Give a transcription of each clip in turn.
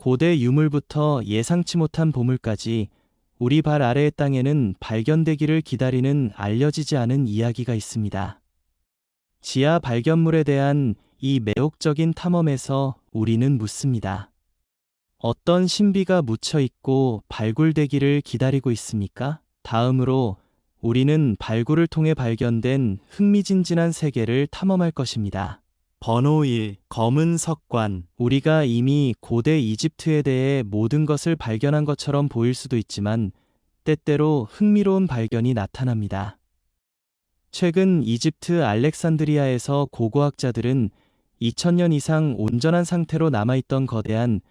고대 유물부터 예상치 못한 보물까지 우리 발 아래의 땅에는 발견되기를 기다리는 알려지지 않은 이야기가 있습니다. 지하 발견물에 대한 이 매혹적인 탐험에서 우리는 묻습니다. 어떤 신비가 묻혀 있고 발굴되기를 기다리고 있습니까? 다음으로 우리는 발굴을 통해 발견된 흥미진진한 세계를 탐험할 것입니다. 번호 1. 검은 석관. 우리가 이미 고대 이집트에 대해 모든 것을 발견한 것처럼 보일 수도 있지만 때때로 흥미로운 발견이 나타납니다. 최근 이집트 알렉산드리아에서 고고학자들은 2000년 이상 온전한 상태로 남아있던 거대한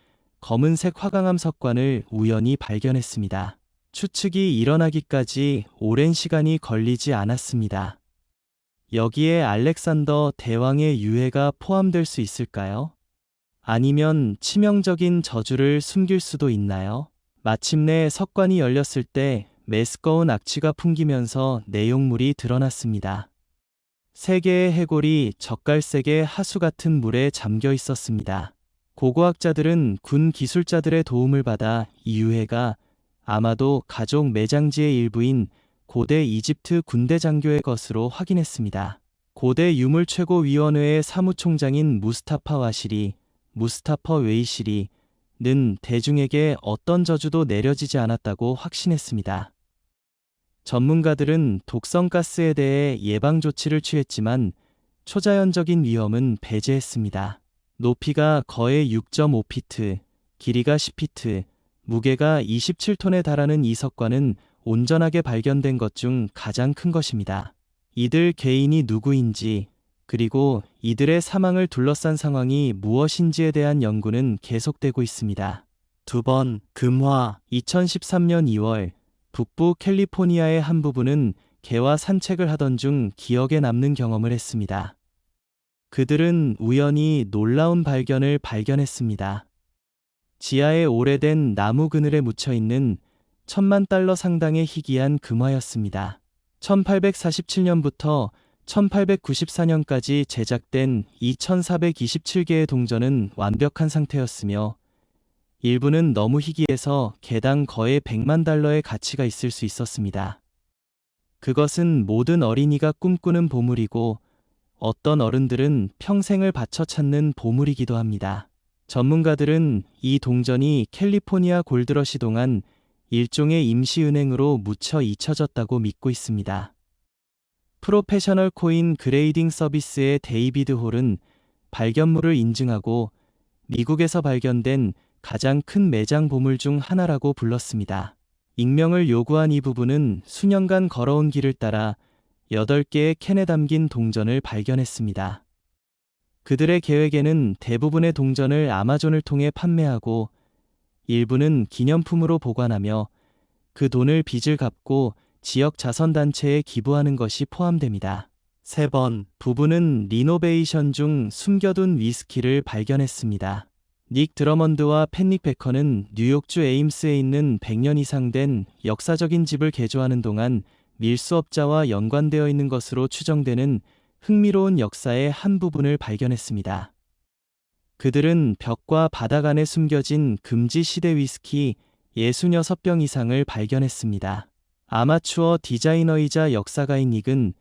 검은색 화강암 석관을 우연히 발견했습니다. 추측이 일어나기까지 오랜 시간이 걸리지 않았습니다. 여기에 알렉산더 대왕의 유해가 포함될 수 있을까요? 아니면 치명적인 저주를 숨길 수도 있나요? 마침내 석관이 열렸을 때 메스꺼운 악취가 풍기면서 내용물이 드러났습니다. 세 개의 해골이 젓갈색의 하수 같은 물에 잠겨 있었습니다. 고고학자들은 군 기술자들의 도움을 받아 이 유해가 아마도 가족 매장지의 일부인 고대 이집트 군대 장교의 것으로 확인했습니다. 고대 유물 최고위원회의 사무총장인 무스타파 와시리, 무스타퍼 웨이시리는 대중에게 어떤 저주도 내려지지 않았다고 확신했습니다. 전문가들은 독성가스에 대해 예방 조치를 취했지만 초자연적인 위험은 배제했습니다. 높이가 거의 6.5피트, 길이가 10피트, 무게가 27톤에 달하는 이 석관은 온전하게 발견된 것 중 가장 큰 것입니다. 이들 개인이 누구인지, 그리고 이들의 사망을 둘러싼 상황이 무엇인지에 대한 연구는 계속되고 있습니다. 2번, 금화. 2013년 2월, 북부 캘리포니아의 한 부부는 개와 산책을 하던 중 기억에 남는 경험을 했습니다. 그들은 우연히 놀라운 발견을 발견했습니다. 지하에 오래된 나무 그늘에 묻혀있는 $10,000,000 상당의 희귀한 금화였습니다. 1847년부터 1894년까지 제작된 2427개의 동전은 완벽한 상태였으며 일부는 너무 희귀해서 개당 거의 $1,000,000의 가치가 있을 수 있었습니다. 그것은 모든 어린이가 꿈꾸는 보물이고 어떤 어른들은 평생을 바쳐 찾는 보물이기도 합니다. 전문가들은 이 동전이 캘리포니아 골드러시 동안 일종의 임시은행으로 묻혀 잊혀졌다고 믿고 있습니다. 프로페셔널 코인 그레이딩 서비스의 데이비드 홀은 발견물을 인증하고 미국에서 발견된 가장 큰 매장 보물 중 하나라고 불렀습니다. 익명을 요구한 이 부부는 수년간 걸어온 길을 따라 8개의 캔에 담긴 동전을 발견했습니다. 그들의 계획에는 대부분의 동전을 아마존을 통해 판매하고 일부는 기념품으로 보관하며 그 돈을 빚을 갚고 지역 자선단체에 기부하는 것이 포함됩니다. 3번, 부부는 리노베이션 중 숨겨둔 위스키를 발견했습니다. 닉 드러먼드와 팬닉 베커는 뉴욕주 에임스에 있는 100년 이상 된 역사적인 집을 개조하는 동안 밀수업자와 연관되어 있는 것으로 추정되는 흥미로운 역사의 한 부분을 발견했습니다. 그들은 벽과 바닥 안에 숨겨진 금지 시대 위스키 66병 이상을 발견했습니다. 아마추어 디자이너이자 역사가인 닉은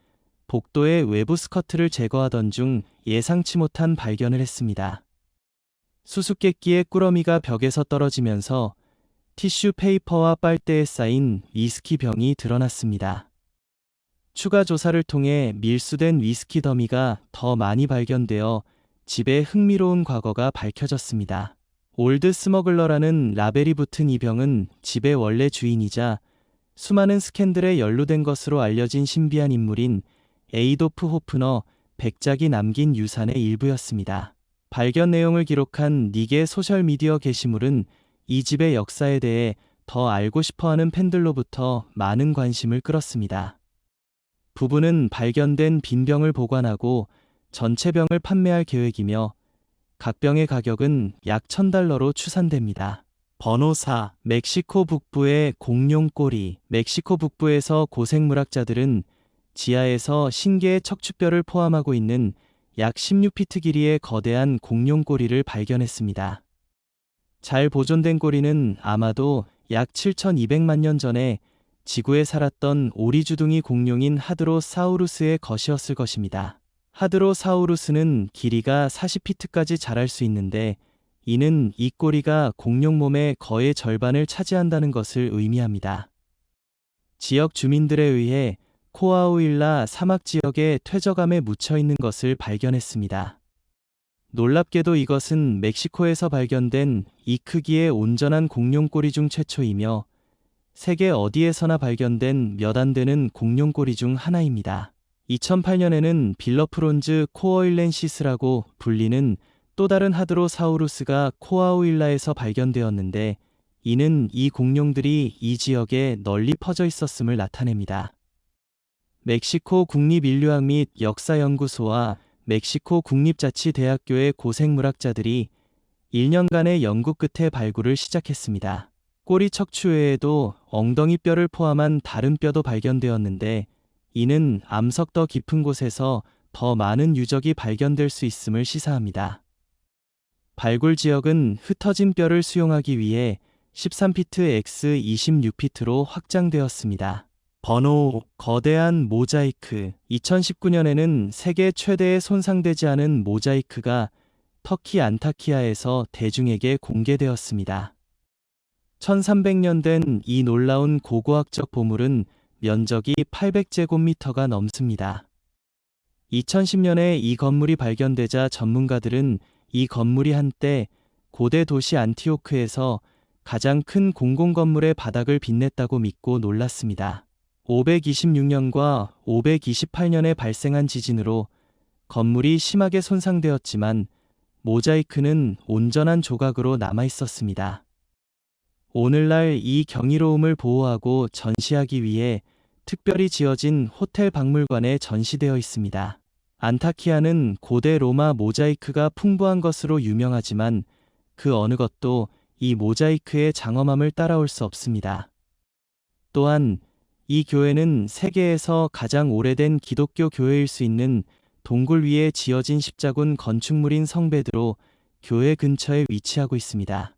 복도의 외부 스커트를 제거하던 중 예상치 못한 발견을 했습니다. 수수께끼의 꾸러미가 벽에서 떨어지면서 티슈 페이퍼와 빨대에 쌓인 위스키 병이 드러났습니다. 추가 조사를 통해 밀수된 위스키 더미가 더 많이 발견되어 집의 흥미로운 과거가 밝혀졌습니다. 올드 스머글러라는 라벨이 붙은 이 병은 집의 원래 주인이자 수많은 스캔들에 연루된 것으로 알려진 신비한 인물인 에이도프 호프너 백작이 남긴 유산의 일부였습니다. 발견 내용을 기록한 닉의 소셜미디어 게시물은 이 집의 역사에 대해 더 알고 싶어하는 팬들로부터 많은 관심을 끌었습니다. 부부는 발견된 빈 병을 보관하고 전체 병을 판매할 계획이며 각 병의 가격은 약 $1,000로 추산됩니다. 번호 4. 멕시코 북부의 공룡 꼬리. 멕시코 북부에서 고생물학자들은 지하에서 신개의 척추뼈를 포함하고 있는 약 16피트 길이의 거대한 공룡 꼬리를 발견했습니다. 잘 보존된 꼬리는 아마도 약 7,200만 년 전에 지구에 살았던 오리주둥이 공룡인 하드로사우루스의 것이었을 것입니다. 하드로사우루스는 길이가 40피트까지 자랄 수 있는데 이는 이 꼬리가 공룡 몸의 거의 절반을 차지한다는 것을 의미합니다. 지역 주민들에 의해 코아우일라 사막 지역의 퇴적암에 묻혀 있는 것을 발견했습니다. 놀랍게도 이것은 멕시코에서 발견된 이 크기의 온전한 공룡 꼬리 중 최초이며 세계 어디에서나 발견된 몇 안 되는 공룡 꼬리 중 하나입니다. 2008년에는 빌러프론즈 코어일렌시스라고 불리는 또 다른 하드로사우루스가 코아우일라에서 발견되었는데 이는 이 공룡들이 이 지역에 널리 퍼져 있었음을 나타냅니다. 멕시코 국립인류학 및 역사연구소와 ม็xi코 국립자치대학교의 고생물학자들이 1년간의 연구 끝에 발굴을 시작했습니다. 꼬리 척추 외에도 엉덩이 뼈를 포함한 다른 뼈도 발견되었는데 이는 암석 더 깊은 곳에서 더 많은 유적이 발견될 수 있음을 시사합니다. 발굴 지역은 흩어진 뼈를 수용하기 위해 13피트 x 26피트로 확장되었습니다. 번호 거대한 모자이크 2019년에는 세계 최대의 손상되지 않은 모자이크가 터키 안타키아에서 대중에게 공개되었습니다. 1300년 된 이 놀라운 고고학적 보물은 면적이 800제곱미터가 넘습니다. 2010년에 이 건물이 발견되자 전문가들은 이 건물이 한때 고대 도시 안티오크에서 가장 큰 공공건물의 바닥을 빛냈다고 믿고 놀랐습니다. 526년과 528년에 발생한 지진으로 건물이 심하게 손상되었지만 모자이크는 온전한 조각으로 남아 있었습니다. 오늘날 이 경이로움을 보호하고 전시하기 위해 특별히 지어진 호텔 박물관에 전시되어 있습니다. 안타키아는 고대 로마 모자이크가 풍부한 것으로 유명하지만 그 어느 것도 이 모자이크의 장엄함을 따라올 수 없습니다. 또한 이 교회는 세계에서 가장 오래된 기독교 교회일 수 있는 동굴 위에 지어진 십자군 건축물인 성베드로 교회 근처에 위치하고 있습니다.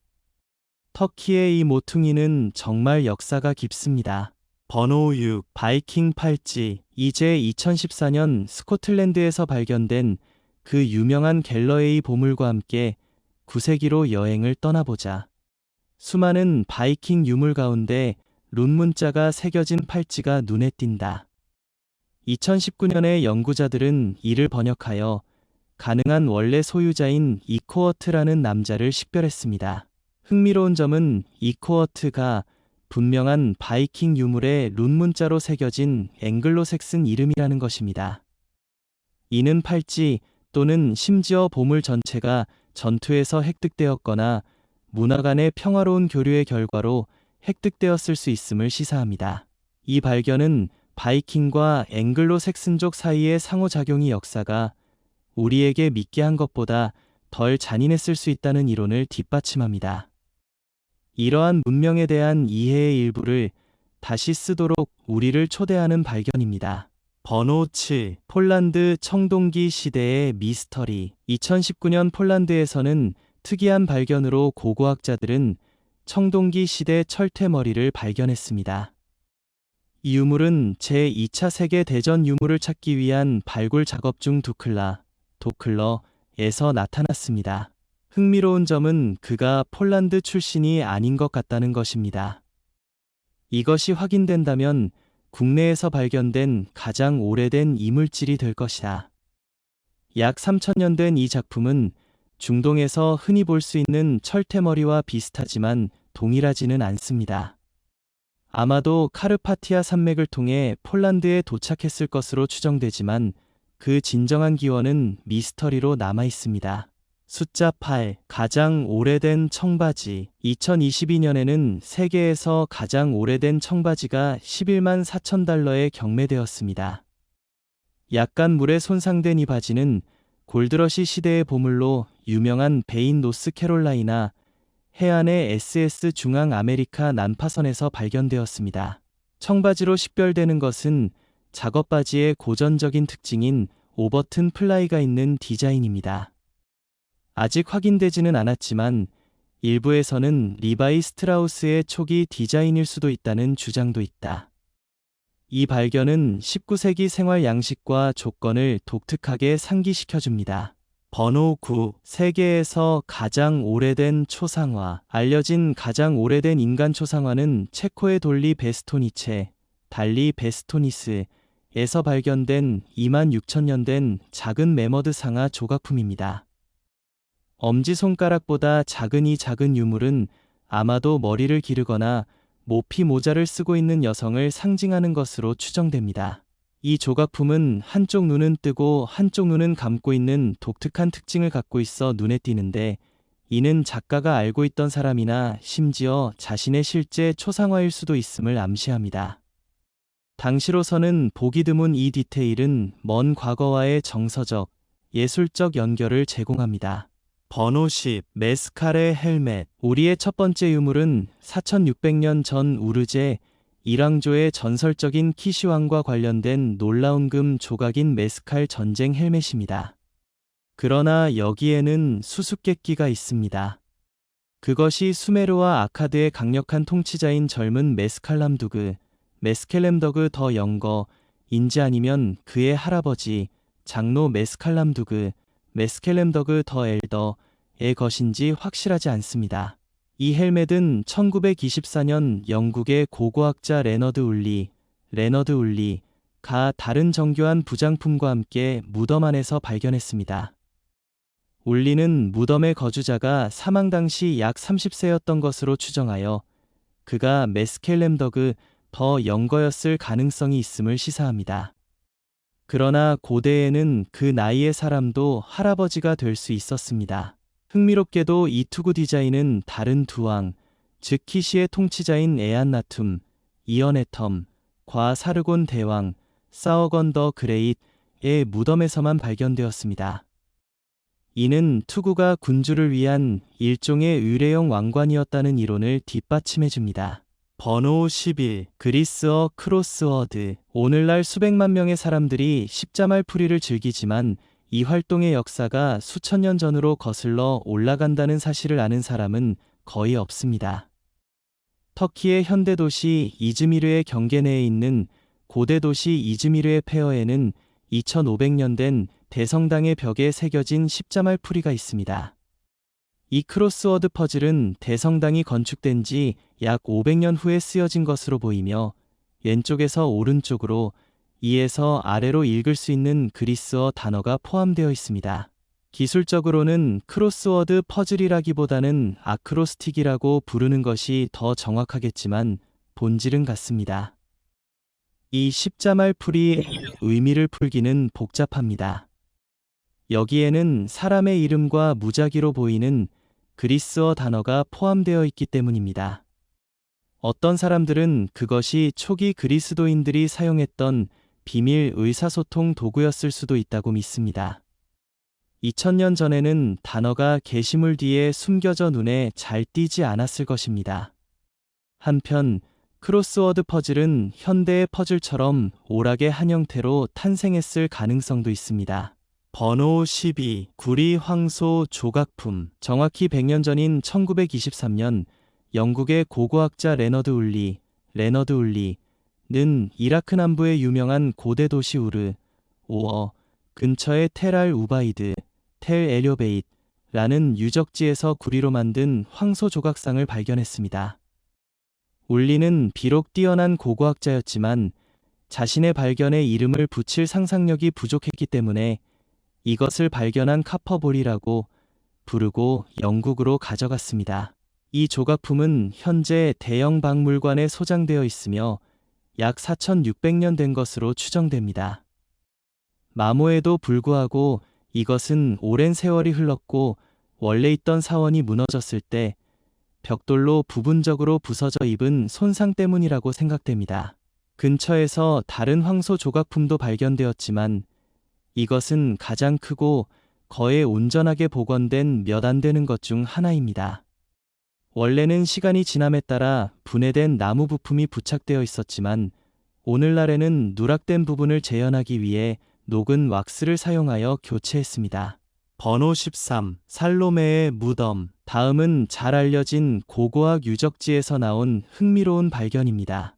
터키의 이 모퉁이는 정말 역사가 깊습니다. 번호 6 바이킹 팔찌 이제 2014년 스코틀랜드에서 발견된 그 유명한 갤러웨이 보물과 함께 9세기로 여행을 떠나보자. 수많은 바이킹 유물 가운데 룬 문자가 새겨진 팔찌가 눈에 띈다. 2019년에 연구자들은 이를 번역하여 가능한 원래 소유자인 이코어트라는 남자를 식별했습니다. 흥미로운 점은 이코어트가 분명한 바이킹 유물의 룬 문자로 새겨진 앵글로색슨 이름이라는 것입니다. 이는 팔찌 또는 심지어 보물 전체가 전투에서 획득되었거나 문화 간의 평화로운 교류의 결과로 획득되었을 수 있음을 시사합니다. 이 발견은 바이킹과 앵글로색슨족 사이의 상호작용이 역사가 우리에게 믿게 한 것보다 덜 잔인했을 수 있다는 이론을 뒷받침합니다. 이러한 문명에 대한 이해의 일부를 다시 쓰도록 우리를 초대하는 발견입니다. 번호 7 폴란드 청동기 시대의 미스터리 2019년 폴란드에서는 특이한 발견으로 고고학자들은 청동기 시대 철퇴머리를 발견했습니다. 이 유물은 제2차 세계대전 유물을 찾기 위한 발굴 작업 중 도클러에서 나타났습니다. 흥미로운 점은 그가 폴란드 출신이 아닌 것 같다는 것입니다. 이것이 확인된다면 국내에서 발견된 가장 오래된 이물질이 될 것이다. 약 3000년 된 이 작품은 중동에서 흔히 볼 수 있는 철퇴머리와 비슷하지만 동일하지는 않습니다. 아마도 카르파티아 산맥을 통해 폴란드에 도착했을 것으로 추정되지만 그 진정한 기원은 미스터리로 남아 있습니다. 숫자 8 가장 오래된 청바지 2022년에는 세계에서 가장 오래된 청바지가 11만 4천 달러에 경매되었습니다. 약간 물에 손상된 이 바지는 골드러시 시대의 보물로 유명한 베인 노스캐롤라이나 해안의 SS 중앙 아메리카 난파선에서 발견되었습니다. 청바지로 식별되는 것은 작업바지의 고전적인 특징인 오버튼 플라이가 있는 디자인입니다. 아직 확인되지는 않았지만 일부에서는 리바이 스트라우스의 초기 디자인일 수도 있다는 주장도 있다. 이 발견은 19세기 생활 양식과 조건을 독특하게 상기시켜줍니다. 번호 9. 세계에서 가장 오래된 초상화. 알려진 가장 오래된 인간 초상화는 체코의 돌리 베스토니체, 달리 베스토니스에서 발견된 26,000년 된 작은 매머드 상아 조각품입니다. 엄지손가락보다 작은 이 작은 유물은 아마도 머리를 기르거나 모피 모자를 쓰고 있는 여성을 상징하는 것으로 추정됩니다. 이 조각품은 한쪽 눈은 뜨고 한쪽 눈은 감고 있는 독특한 특징을 갖고 있어 눈에 띄는데, 이는 작가가 알고 있던 사람이나 심지어 자신의 실제 초상화일 수도 있음을 암시합니다. 당시로서는 보기 드문 이 디테일은 먼 과거와의 정서적, 예술적 연결을 제공합니다. 번호 10. 메스칼의 헬멧. 우리의 첫 번째 유물은 4600년 전 우르제 일왕조의 전설적인 키시왕과 관련된 놀라운 금 조각인 메스칼 전쟁 헬멧입니다. 그러나 여기에는 수수께끼가 있습니다. 그것이 수메르와 아카드의 강력한 통치자인 젊은 메스칼람두그, 메스켈렘더그 더 영거인지 아니면 그의 할아버지, 장로 메스칼람두그, 메스켈렘더그 더 엘더의 것인지 확실하지 않습니다. 이 헬멧은 1924년 영국의 고고학자 레너드 울리가 다른 정교한 부장품과 함께 무덤 안에서 발견했습니다. 울리는 무덤의 거주자가 사망 당시 약 30세였던 것으로 추정하여 그가 메스켈렘더그 더 영거였을 가능성이 있음을 시사합니다. 그러나 고대에는 그 나이의 사람도 할아버지가 될 수 있었습니다. 흥미롭게도 이 투구 디자인은 다른 두 왕, 즉 키시의 통치자인 에안나툼, 이어네텀과 사르곤 대왕, 사어건 더 그레잇의 무덤에서만 발견되었습니다. 이는 투구가 군주를 위한 일종의 의뢰형 왕관이었다는 이론을 뒷받침해줍니다. 번호 11. 그리스어 크로스워드. 오늘날 수백만 명의 사람들이 십자말풀이를 즐기지만 이 활동의 역사가 수천 년 전으로 거슬러 올라간다는 사실을 아는 사람은 거의 없습니다. 터키의 현대 도시 이즈미르의 경계 내에 있는 고대 도시 이즈미르의 폐허에는 2500년 된 대성당의 벽에 새겨진 십자말풀이가 있습니다. 이 크로스워드 퍼즐은 대성당이 건축된 지 약 500년 후에 쓰여진 것으로 보이며, 왼쪽에서 오른쪽으로 이에서 아래로 읽을 수 있는 그리스어 단어가 포함되어 있습니다. 기술적으로는 크로스워드 퍼즐이라기보다는 아크로스틱이라고 부르는 것이 더 정확하겠지만 본질은 같습니다. 이 십자말풀이의 의미를 풀기는 복잡합니다. 여기에는 사람의 이름과 무작위로 보이는 그리스어 단어가 포함되어 있기 때문입니다. 어떤 사람들은 그것이 초기 그리스도인들이 사용했던 비밀 의사소통 도구였을 수도 있다고 믿습니다. 2000년 전에는 단어가 게시물 뒤에 숨겨져 눈에 잘 띄지 않았을 것입니다. 한편 크로스워드 퍼즐은 현대의 퍼즐처럼 오락의 한 형태로 탄생했을 가능성도 있습니다. 번호 12. 구리 황소 조각품. 정확히 100년 전인 1923년 영국의 고고학자 레너드 울리는 이라크 남부의 유명한 고대 도시 오어 근처의 텔 알 우바이드, 텔 엘료베잇라는 유적지에서 구리로 만든 황소 조각상을 발견했습니다. 울리는 비록 뛰어난 고고학자였지만 자신의 발견에 이름을 붙일 상상력이 부족했기 때문에 이것을 발견한 카퍼볼이라고 부르고 영국으로 가져갔습니다. 이 조각품은 현재 대형 박물관에 소장되어 있으며 약 4600년 된 것으로 추정됩니다. 마모에도 불구하고 이것은 오랜 세월이 흘렀고 원래 있던 사원이 무너졌을 때 벽돌로 부분적으로 부서져 입은 손상 때문이라고 생각됩니다. 근처에서 다른 황소 조각품도 발견되었지만 이것은 가장 크고 거의 온전하게 복원된 몇 안 되는 것 중 하나입니다. 원래는 시간이 지남에 따라 분해된 나무 부품이 부착되어 있었지만 오늘날에는 누락된 부분을 재현하기 위해 녹은 왁스를 사용하여 교체했습니다. 번호 13. 살로메의 무덤. 다음은 잘 알려진 고고학 유적지에서 나온 흥미로운 발견입니다.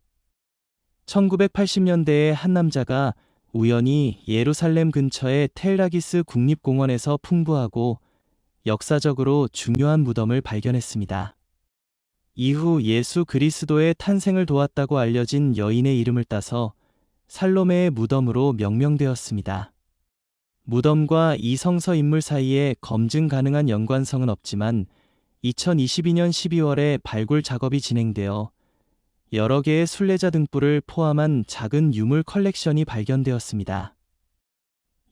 1980년대에 한 남자가 우연히 예루살렘 근처의 텔라기스 국립공원에서 풍부하고 역사적으로 중요한 무덤을 발견했습니다. 이후 예수 그리스도의 탄생을 도왔다고 알려진 여인의 이름을 따서 살로메의 무덤으로 명명되었습니다. 무덤과 이 성서 인물 사이에 검증 가능한 연관성은 없지만 2022년 12월에 발굴 작업이 진행되어 여러 개의 순례자 등불을 포함한 작은 유물 컬렉션이 발견되었습니다.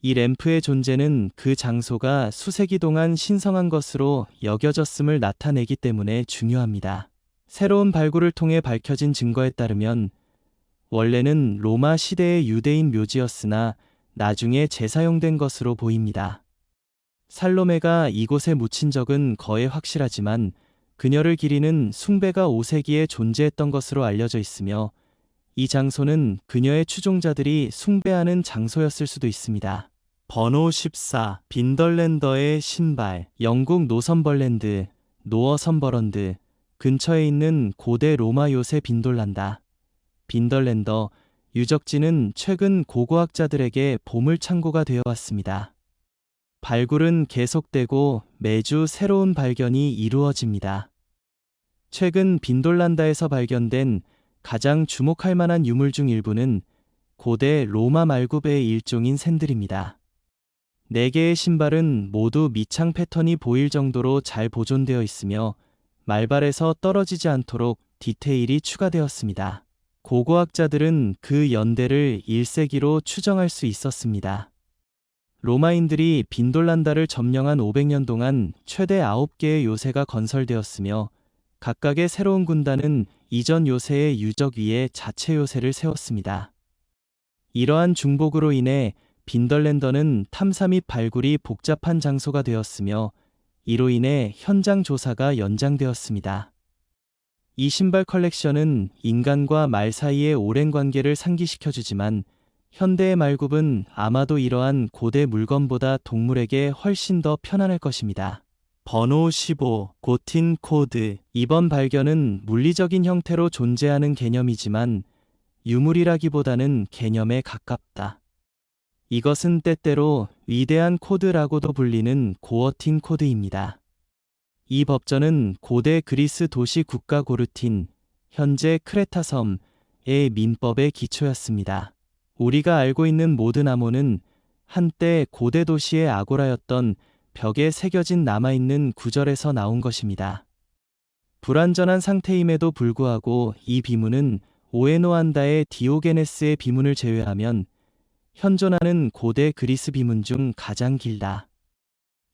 이 램프의 존재는 그 장소가 수세기 동안 신성한 것으로 여겨졌음을 나타내기 때문에 중요합니다. 새로운 발굴을 통해 밝혀진 증거에 따르면 원래는 로마 시대의 유대인 묘지였으나 나중에 재사용된 것으로 보입니다. 살로메가 이곳에 묻힌 적은 거의 확실하지만 그녀를 기리는 숭배가 5세기에 존재했던 것으로 알려져 있으며 이 장소는 그녀의 추종자들이 숭배하는 장소였을 수도 있습니다. 번호 14. 빈덜랜더의 신발. 영국 노선벌랜드, 노어선버런드 근처에 있는 고대 로마 요새 빈돌란다. 빈덜랜더 유적지는 최근 고고학자들에게 보물창고가 되어 왔습니다. 발굴은 계속되고 매주 새로운 발견이 이루어집니다. 최근 빈돌란다에서 발견된 가장 주목할 만한 유물 중 일부는 고대 로마 말굽의 일종인 샌들입니다. 4개의 신발은 모두 밑창 패턴이 보일 정도로 잘 보존되어 있으며 말발에서 떨어지지 않도록 디테일이 추가되었습니다. 고고학자들은 그 연대를 1세기로 추정할 수 있었습니다. 로마인들이 빈돌란다를 점령한 500년 동안 최대 9개의 요새가 건설되었으며 각각의 새로운 군단은 이전 요새의 유적 위에 자체 요새를 세웠습니다. 이러한 중복으로 인해 빈덜랜더는 탐사 및 발굴이 복잡한 장소가 되었으며 이로 인해 현장 조사가 연장되었습니다. 이 신발 컬렉션은 인간과 말 사이의 오랜 관계를 상기시켜주지만 현대의 말굽은 아마도 이러한 고대 물건보다 동물에게 훨씬 더 편안할 것입니다. 번호 15. 고틴 코드. 이번 발견은 물리적인 형태로 존재하는 개념이지만 유물이라기보다는 개념에 가깝다. 이것은 때때로 위대한 코드라고도 불리는 고어틴 코드입니다. 이 법전은 고대 그리스 도시 국가 고르틴, 현재 크레타 섬의 민법의 기초였습니다. 우리가 알고 있는 모든 암호는 한때 고대 도시의 아고라였던 벽에 새겨진 남아있는 구절에서 나온 것입니다. 불완전한 상태임에도 불구하고 이 비문은 오에노안다의 디오게네스의 비문을 제외하면 현존하는 고대 그리스 비문 중 가장 길다.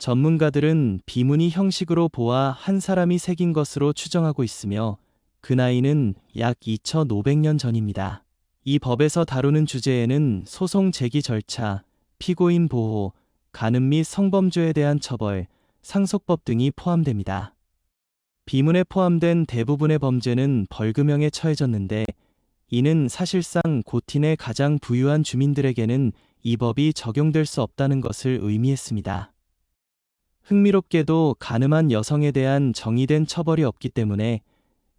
전문가들은 비문이 형식으로 보아 한 사람이 새긴 것으로 추정하고 있으며 그 나이는 약 2500년 전입니다. 이 법에서 다루는 주제에는 소송 제기 절차, 피고인 보호, 간음 및 성범죄에 대한 처벌, 상속법 등이 포함됩니다. 비문에 포함된 대부분의 범죄는 벌금형에 처해졌는데 이는 사실상 고틴의 가장 부유한 주민들에게는 이 법이 적용될 수 없다는 것을 의미했습니다. 흥미롭게도 간음한 여성에 대한 정의된 처벌이 없기 때문에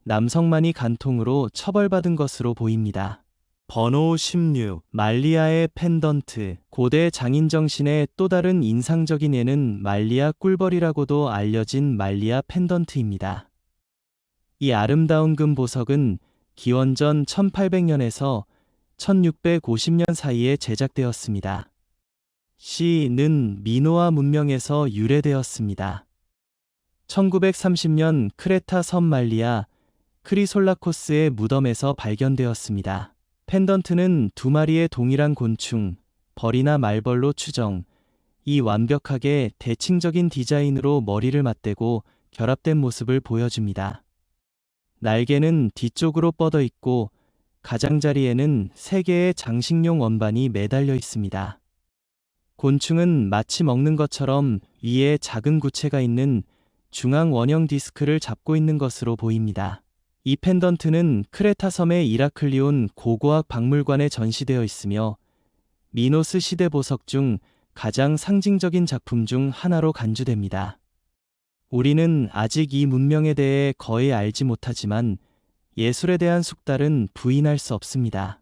남성만이 간통으로 처벌받은 것으로 보입니다. 번호 16. 말리아의 펜던트. 고대 장인 정신의 또 다른 인상적인 예는 말리아 꿀벌이라고도 알려진 말리아 펜던트입니다. 이 아름다운 금 보석은 기원전 1800년에서 1650년 사이에 제작되었습니다. 시는 미노아 문명에서 유래되었습니다. 1930년 크레타 섬 말리아 크리솔라코스의 무덤에서 발견되었습니다. 펜던트는 2마리의 동일한 곤충, 벌이나 말벌로 추정, 이 완벽하게 대칭적인 디자인으로 머리를 맞대고 결합된 모습을 보여줍니다. 날개는 뒤쪽으로 뻗어 있고 가장자리에는 3개의 장식용 원반이 매달려 있습니다. 곤충은 마치 먹는 것처럼 위에 작은 구체가 있는 중앙 원형 디스크를 잡고 있는 것으로 보입니다. 이 펜던트는 크레타 섬의 이라클리온 고고학 박물관에 전시되어 있으며 미노스 시대 보석 중 가장 상징적인 작품 중 하나로 간주됩니다. 우리는 아직 이 문명에 대해 거의 알지 못하지만 예술에 대한 숙달은 부인할 수 없습니다.